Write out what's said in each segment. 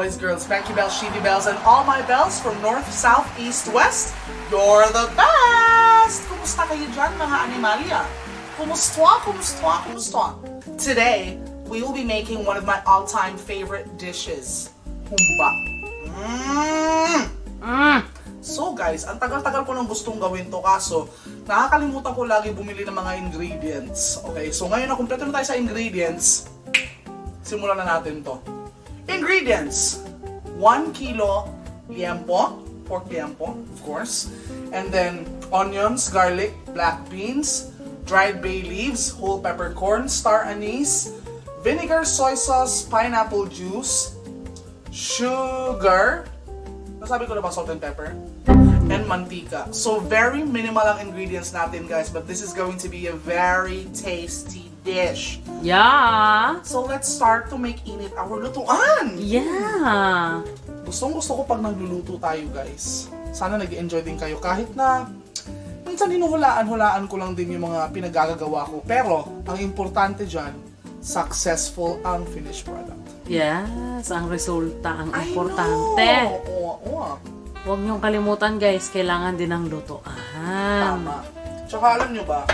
boys, girls, Panky Bells, Shivy Bells, and all my bells from north, south, east, west. You're the best! Kumusta kayo dyan, mga animalia? Kumusta? Today, we will be making one of my all-time favorite dishes, Humba. So guys, ang tagal-tagal ko nang gustong gawin to, kaso nakakalimutan ko lagi bumili ng mga ingredients. Okay, so ngayon na kumpleto na tayo sa ingredients, simulan na natin to. Ingredients: 1 kilo liempo, pork liempo, of course. And then onions, garlic, black beans, dried bay leaves, whole peppercorn, star anise, vinegar, soy sauce, pineapple juice, sugar, nasabi ko na ba, salt and pepper, and mantika. So very minimal ang ingredients natin, guys, but this is going to be a very tasty dish. Yeah. So let's start to make init our lutuan. Yeah. Gusto ko pag nagluluto tayo, guys. Sana nag-enjoy din kayo kahit na minsan hinuhulaan ko lang din yung mga pinagagagawa ko. Pero ang importante dyan, successful ang finished product. Yes, ang resulta ang importante. Oo. Huwag niyong kalimutan, guys, kailangan din ng lutuan. Tama. Tsaka alam nyo ba,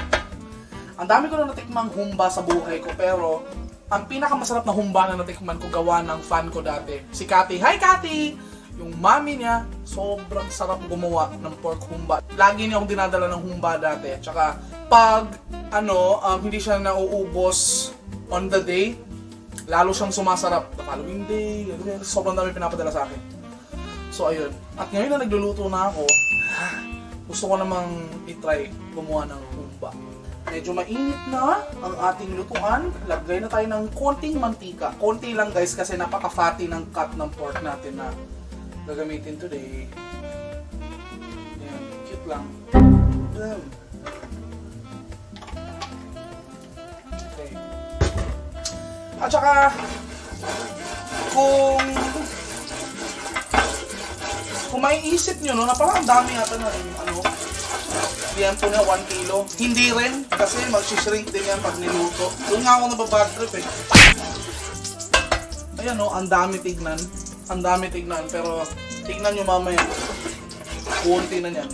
ang dami ko na natikmang humba sa buhay ko, pero ang pinakamasarap na humba na natikman ko gawa ng fan ko dati, si Cathy. Hi Cathy! Yung mami niya, sobrang sarap gumawa ng pork humba. Lagi niya akong dinadala ng humba dati. Tsaka pag hindi siya nauubos on the day, lalo siyang sumasarap. The following day, sobrang dami pinapadala sa akin. So ayun. At ngayon na nagluluto na ako, gusto ko namang itry gumawa ng humba. Medyo mainit na ang ating lutuan. Lagay na tayo ng konting mantika. Konti lang, guys, kasi napaka-fatty ng cut ng pork natin na gagamitin today. Ayan, cute lang. Okay. At saka, kung maiisip nyo, no, na parang ang dami yata na liempo na 1 kilo. Hindi rin, kasi mag-shrink din yan pag niluto. Doon nga ako nababad trip eh. Ayan o, ang dami tignan. Ang dami tignan, pero tignan nyo mamaya. Kunti na yan.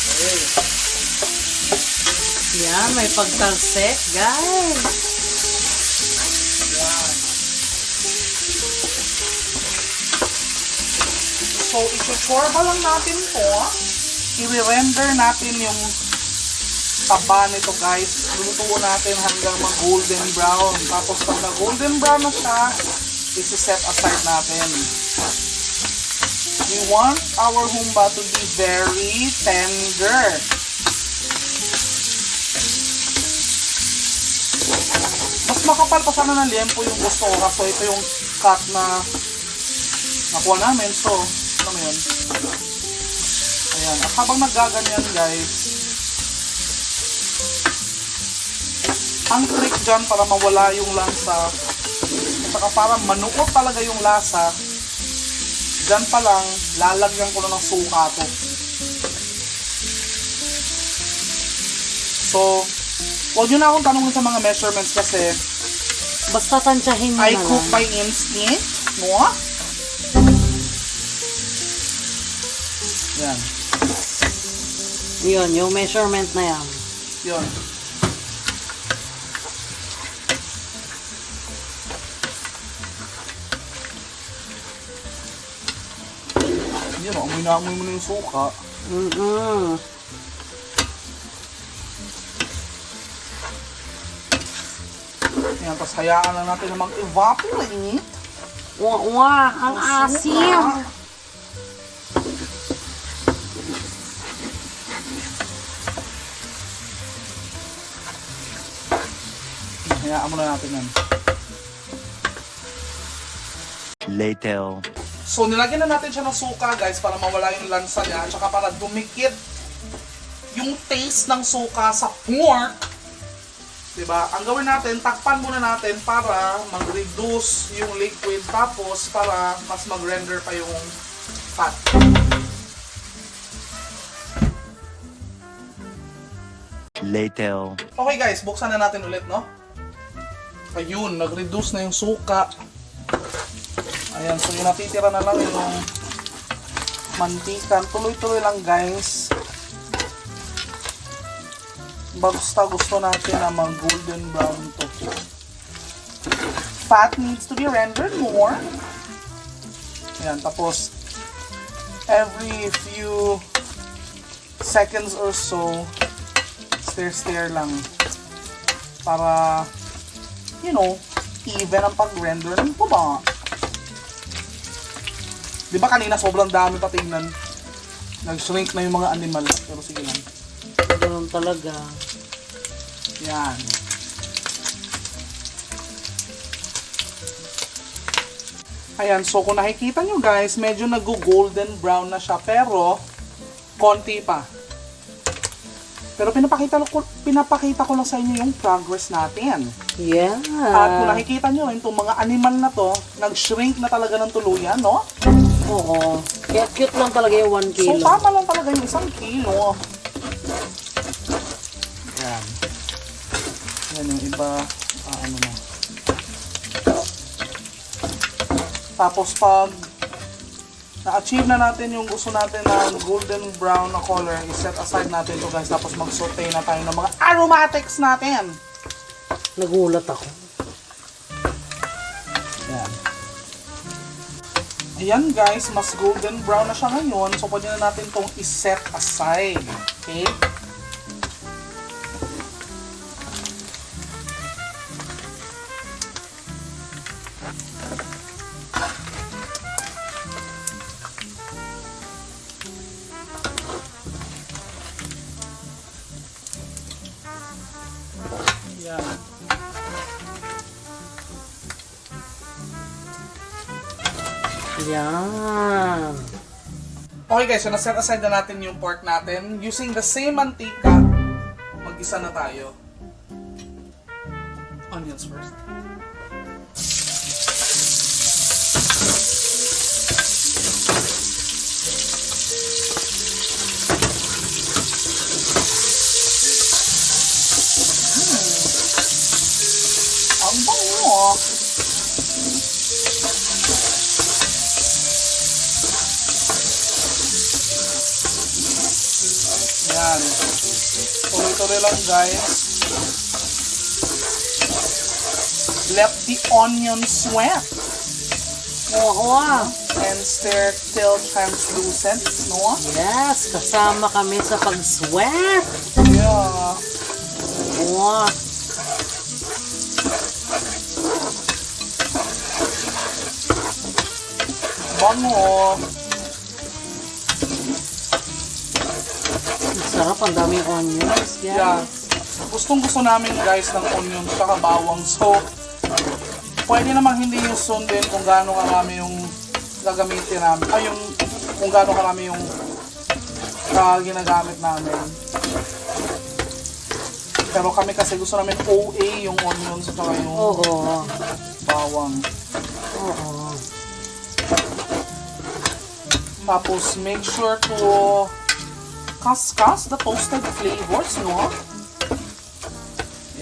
Okay. Yeah, may pagtalsik, guys. Yan. So, isuchorba lang natin po. I-render natin yung taba nito, guys. Lutuin natin hanggang mag-golden brown. Tapos pag na-golden brown na siya, isi-set aside natin. We want our humba to be very tender. Mas makapal pa sana ng liempo yung gusto ko, kasi ito yung cut na nakuha namin. So, ano mo yun? Ayan. At habang naggaganyan, guys, ang trick dyan para mawala yung lansa at saka para manuot talaga yung lasa, dyan pa lang, lalagyan ko na ng suka to. So, huwag nyo na akong tanongin sa mga measurements kasi Basta tansyahin mo I na cook lang. by instinct. No? Yan. Yun, yung measurement na yan. Yun. Yan o, amoy mo na yung suka. Yan, tapos hayaan lang natin na mag-evaporate. Wah, ang asim. Hayaan muna natin yan. Later. So, nilagyan na natin siya ng suka, guys, para mawala yung lansa niya, at saka para dumikit yung taste ng suka sa pork. Diba? Ang gawin natin, takpan muna natin para mag-reduce yung liquid, tapos para mas mag-render pa yung fat. Later. Okay guys, buksan na natin ulit, no? Ayun, nag-reduce na yung suka. Ayan, so yung natitira na lang yung mantika. Tuloy-tuloy lang guys. Basta gusto natin na mag golden brown to. Fat needs to be rendered more. Ayan, tapos every few seconds or so, stir lang. Para, you know, even ang pag-render ng tuba. Di ba kanina sobrang dami pa tingnan? Nag-shrink na yung mga animal. Pero sige lang. Ganun talaga. Yan. Ayan, so kung nakikita nyo guys, medyo nag-golden brown na siya. Pero, konti pa. Pero pinapakita ko lang sa inyo yung progress natin. Yeah. At kung nakikita nyo, itong mga animal na to, nag-shrink na talaga ng tuluyan, no? Oo. Kaya cute lang talaga yung 1 So, kilo. tama lang talaga yung 1 kilo. Yan. Yan yung iba, ano na. Tapos pag na-achieve na natin yung gusto natin na golden brown na color, i-set aside natin to guys. Tapos mag-saute na tayo ng mga aromatics natin. Nagulat ako. Yan. Ayan guys, mas golden brown na siya ngayon. So pwede na natin itong i-set aside. Okay? Yan. Yan. Okay guys, so na-set aside na natin yung pork natin. Using the same mantika, mag-isa na tayo. Onions first. Ang bango. Yan. Tuloy-tuloy lang guys. Let the onion sweat. Oo. And stir till translucent. No? Yes, kasama kami sa pag-sweat. Yeah. Oo. Bango. Sarap, ang daming onions. Yes. Yeah. Gustong-gusto namin guys ng onion at bawang. So, pwede naman hindi yung sundin kung gaano karami yung gagamitin namin. Ay, yung kung gaano karami yung ginagamit namin. Pero kami kasi gusto namin OA yung onions at yung Oo. bawang. Oo. Tapos, make sure to kaskas the toasted flavors, no?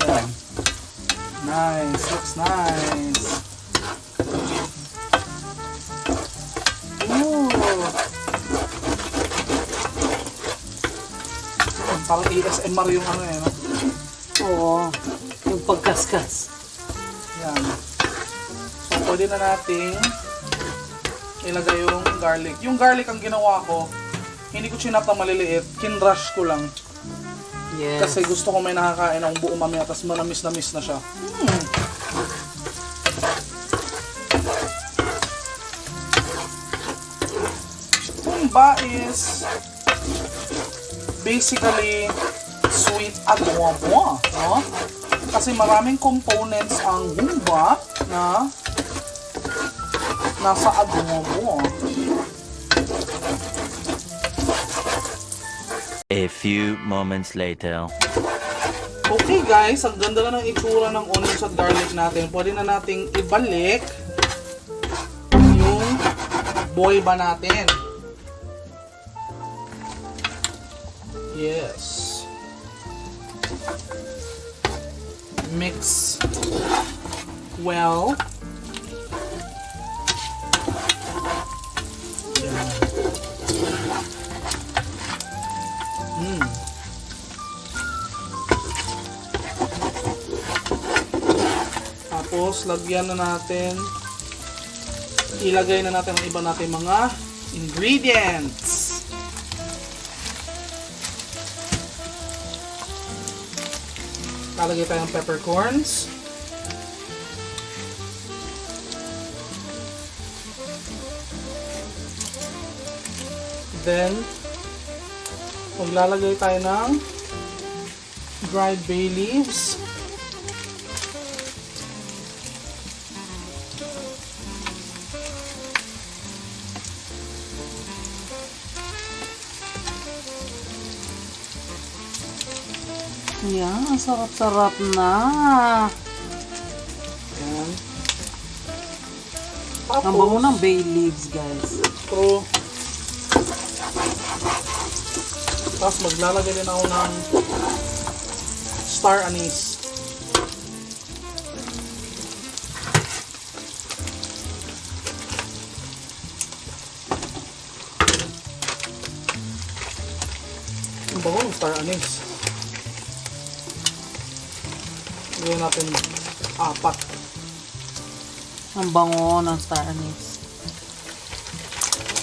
Yan. Nice. Looks nice. Ooh. Parang ASMR yung ano eh, no? Oo. Yung pagkaskas. Yan. So, pwede na nating ilagay yung garlic. Yung garlic ang ginawa ko, hindi ko chinap na maliliit, kinrush ko lang. Yes. Kasi gusto ko may nakakain akong buo mamaya, tapos manamis-namis na siya. Humba is basically sweet adobo, no? Kasi maraming components ang humba na nasa adobo. A few moments later. Okay guys, ang ganda na ng itsura ng onions at garlic natin. Pwede na nating ibalik yung boiba natin. Yes. Mix well. Tapos, lagyan na natin, ilagay na natin ang iba natin mga ingredients. Lalagay tayong peppercorns. Then, maglalagay tayo ng dried bay leaves. Yan, ang sarap-sarap na. Yan. Ang bango ng bay leaves, guys. True. Tapos maglalagay din ako ng star anise. Ang bango ng star anise. Gawin natin 4. Ang bango ng star anise.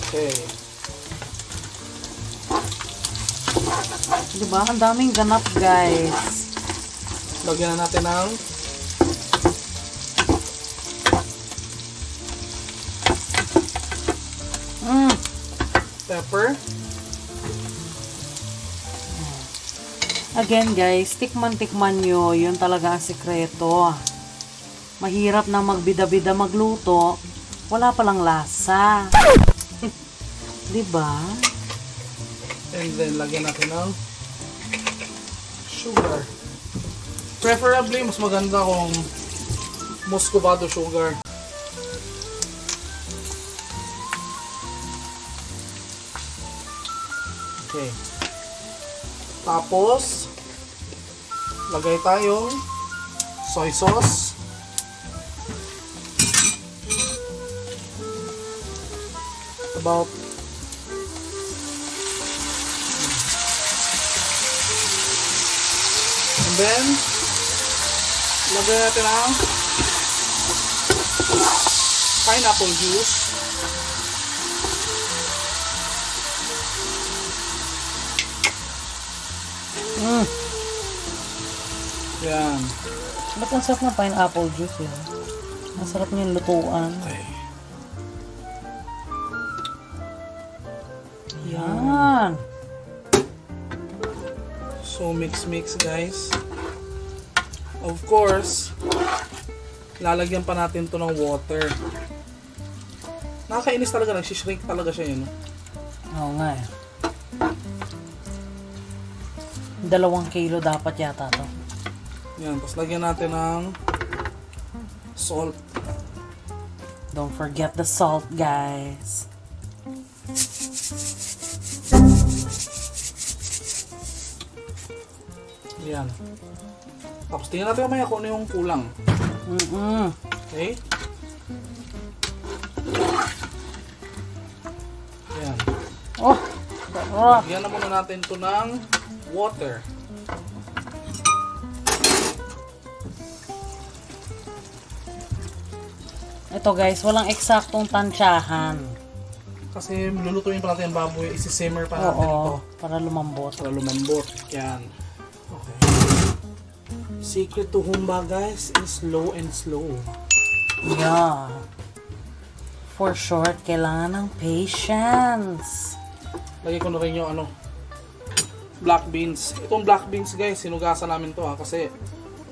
Okay. Diba? Ang daming ganap, guys. Lagyan na natin ng pepper. Again, guys, tikman-tikman nyo. Yun talaga ang sikreto. Mahirap na magbida-bida magluto. Wala palang lasa. Diba? And then, lagyan natin ng sugar. Preferably, mas maganda kung muscovado sugar. Okay. Tapos, lagay tayong soy sauce. About and then lagay natin ang pineapple juice. Yan. Ba't ang sarap ng pineapple juice yun? Ang sarap niyang lutuan. Okay. Yan. So mix guys. Of course, lalagyan pa natin to ng water. Nakakainis talaga, nagsishrink talaga siya yun. Oo nga eh. 2 kilo dapat yata to. Yan, tapos lagyan natin ng salt. Don't forget the salt, guys. Yan. Tapos tingnan natin mamaya kung ano yung kulang. Okay? Yan. Oh, sarap. Lagyan na muna natin to ng water. Ito guys, walang eksaktong tansyahan. Kasi lulutuin pa natin yung baboy, isi-simmer pa natin ito. Para lumambot. Para lumambot. Yan. Okay. Secret to Humba guys is slow and slow. Yeah. For short, kailangan ng patience. Lagay ko na rin yung black beans. Itong black beans guys, sinugasan namin to kasi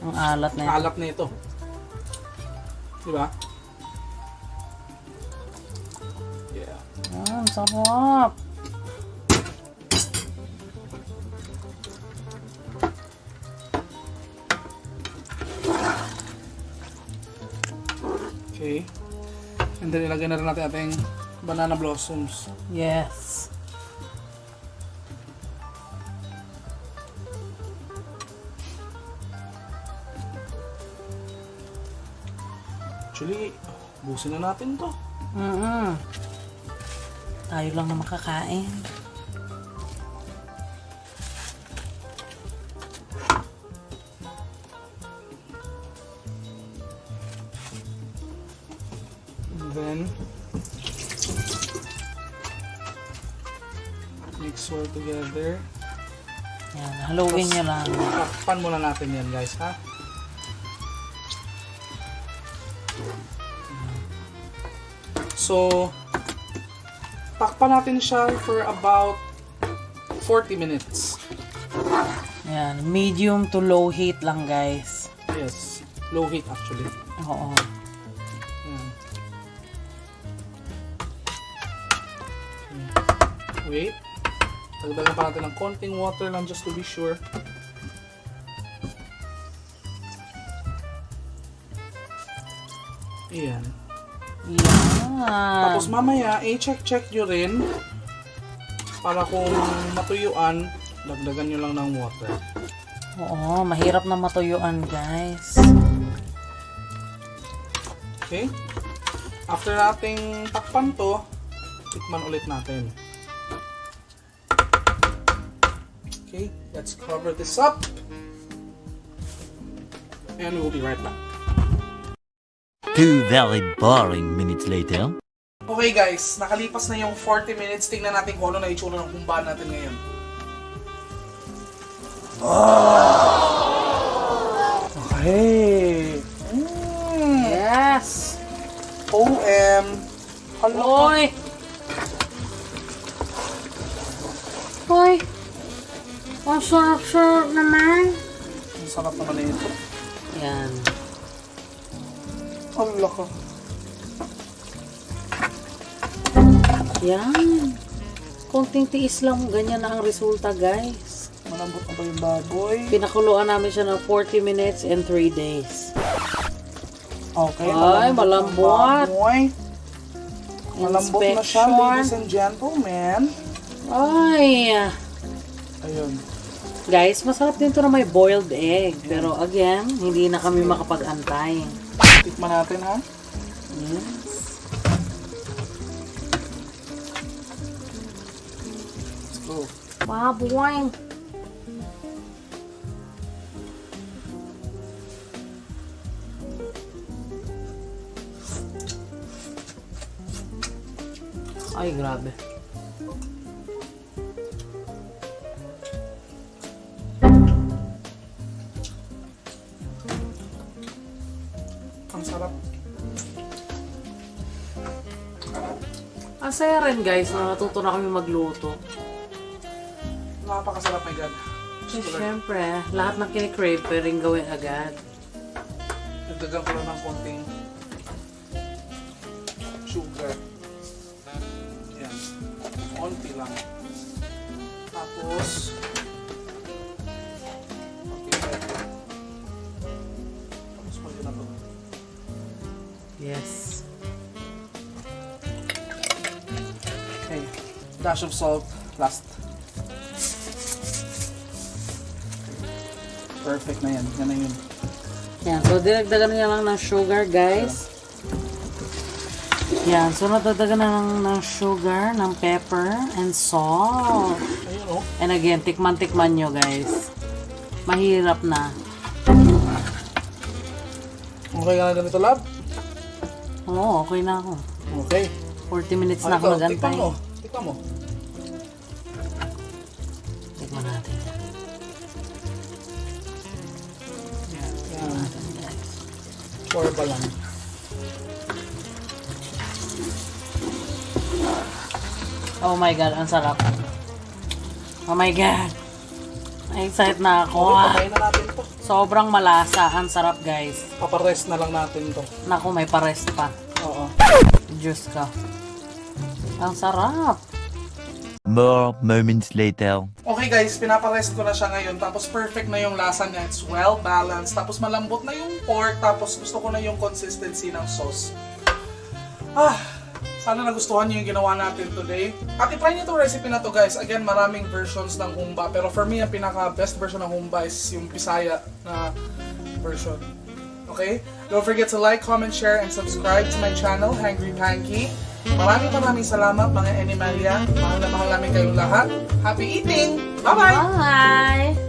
Ang alat na yun. alat na ito. Diba? Yeah. Sarap. Okay. And then ilagay na rin natin ating banana blossoms. Yes. Actually, busin na natin to. Tayo lang na makakain. then mix well together. Yan, haluin nyo lang. Takpan muna natin yan guys, ha? So, takpan natin siya for about 40 minutes. Yan, medium to low heat lang guys. Yes, low heat actually. Oo. Yan. Wait. Dagdagan pa natin ng konting water lang just to be sure. Ayan. Yan. Tapos mamaya, i-check nyo rin para kung matuyuan, dagdagan nyo lang ng water. Oo, mahirap na matuyuan guys. Okay? After nating takpan to, tikman ulit natin. Okay, let's cover this up. And we'll be right back. 2 very boring minutes later. Okay guys, nakalipas na yung 40 minutes. Tingnan natin kung ano na itsura ng humba natin ngayon. Okay. Yes! OM. Hoy! Hoy! Ang sarap-sarap naman. Ang sarap naman na ito. Yan. Ang laka. Yan. Konting tiis lang, ganyan na ang resulta guys. Malambot na ba yung baboy? Pinakuluan namin siya ng 40 minutes and 3 days. Okay, Ay, malambot. Baboy. Malambot na siya, Inspection. ladies and gentlemen. Ay. Ayun. Guys, masarap din to na may boiled egg. Pero again, hindi na kami makapag-antay. Tikman natin, ha? Yes. Let's go. Wow, boy. Ay, grabe. Ang sarap. Ang saya rin guys, na natuto na kami magluto. Napakasarap, my God. Eh, syempre, lahat ng kinikrave pwedeng gawin agad. Nagdagan ko lang ng konting sugar. Yan. Konti lang. Tapos, konting pepper. Tapos pwede na to. Yes. Okay. Dash of salt. Last. Perfect na yan. Yan na yun. Yan, so dinagdagan niya lang ng sugar, guys. Yan, so natagdagan na lang ng sugar, ng pepper, and salt. Ayun, oh. And again, tikman-tikman nyo, guys. Mahirap na. Okay ka na ganito, lab? Oo, okay na ako. Okay. 40 minutes na Ikaw, ako nagantay. tikman mo. Tikman mo. Tikman natin. Yan. Tikman natin, guys. Pour ba lang? Oh my God, ang sarap. Oh my God. Na-excite na ako. Okay, patayin na natin to. Sobrang malasa. Ang sarap, guys. Paparest na lang natin to. Naku, may parest pa. Oo. Diyos ka. Ang sarap. More moments later. Okay guys, pinaparest ko na siya ngayon. Tapos perfect na yung lasa niya. It's well balanced. Tapos malambot na yung pork. Tapos gusto ko na yung consistency ng sauce. Sana nagustuhan niyo yung ginawa natin today. At i-try niyo itong recipe na to guys. Again, maraming versions ng Humba. Pero for me, ang pinaka-best version ng Humba is yung Bisaya na version. Okay? Don't forget to like, comment, share, and subscribe to my channel, Hangry Panky. Maraming salamat mga Animalia. Mahal na mahal namin kayong lahat. Happy eating! Bye-bye! Bye!